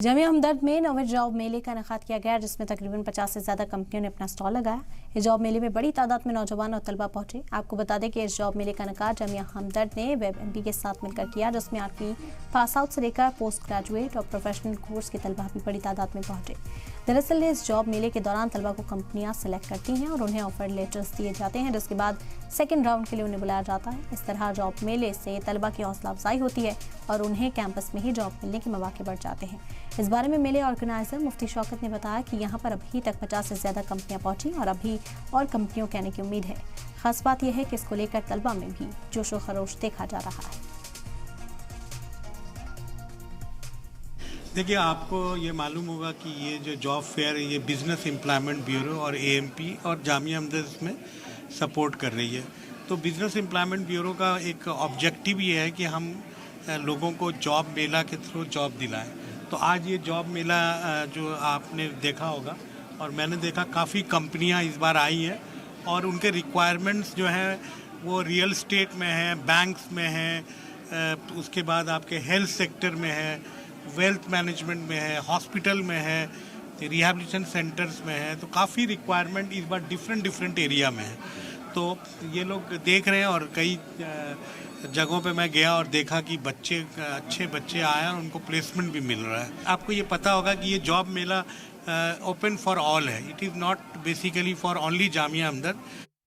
जामिया हमदर्द में नौवें जॉब मेले का इनेकाद किया गया, जिसमें तकरीबन 50 से ज्यादा कंपनियों ने अपना स्टॉल लगाया। इस जॉब मेले में बड़ी तादाद में नौजवान और तलबा पहुंचे। आपको बता दें कि इस जॉब मेले का इनेकाद जामिया हमदर्द ने WebMP के साथ मिलकर किया, जिसमें 8वीं पास आउट से लेकर पोस्ट ग्रेजुएट और प्रोफेशनल कोर्स के तलबा भी बड़ी तादाद में पहुंचे। दरअसल इस जॉब मेले के दौरान तलबा को कंपनियां सेलेक्ट करती हैं और उन्हें ऑफर लेटर्स दिए जाते हैं, जिसके बाद सेकेंड राउंड के लिए उन्हें बुलाया जाता है। इस तरह जॉब मेले से तलबा की हौसला अफजाई होती है और उन्हें कैंपस में ही जॉब मिलने के मौके बढ़ जाते हैं। इस बारे में मेले ऑर्गेनाइजर मुफ्ती शौकत ने बताया कि यहाँ पर अभी तक 50 से ज्यादा कंपनियां पहुंची और अभी और कंपनियों के आने की उम्मीद है। खास बात यह है कि इसको लेकर तलबा में भी जोश व खरोश देखा जा रहा है। देखिए, आपको ये मालूम होगा कि ये जो जॉब फेयर है ये बिजनेस एम्प्लॉयमेंट ब्यूरो और AMP और जामिया हमदर्द इसमें सपोर्ट कर रही है। तो बिजनेस एम्प्लॉयमेंट ब्यूरो का एक ऑब्जेक्टिव ये है कि हम लोगों को जॉब मेला के थ्रू जॉब दिलाएं। तो आज ये जॉब मेला जो आपने देखा होगा और मैंने देखा, काफ़ी कंपनियां इस बार आई हैं और उनके रिक्वायरमेंट्स जो हैं वो रियल एस्टेट में हैं, बैंक्स में हैं, उसके बाद आपके हेल्थ सेक्टर में है, वेल्थ मैनेजमेंट में है, हॉस्पिटल में है, रिहैबिलिटेशन सेंटर्स में है। तो काफ़ी रिक्वायरमेंट इस बार डिफरेंट एरिया में है। तो ये लोग देख रहे हैं और कई जगहों पे मैं गया और देखा कि अच्छे बच्चे आए हैं और उनको प्लेसमेंट भी मिल रहा है। आपको ये पता होगा कि ये जॉब मेला ओपन फॉर ऑल है। It is not basically for only Jamia Hamdard.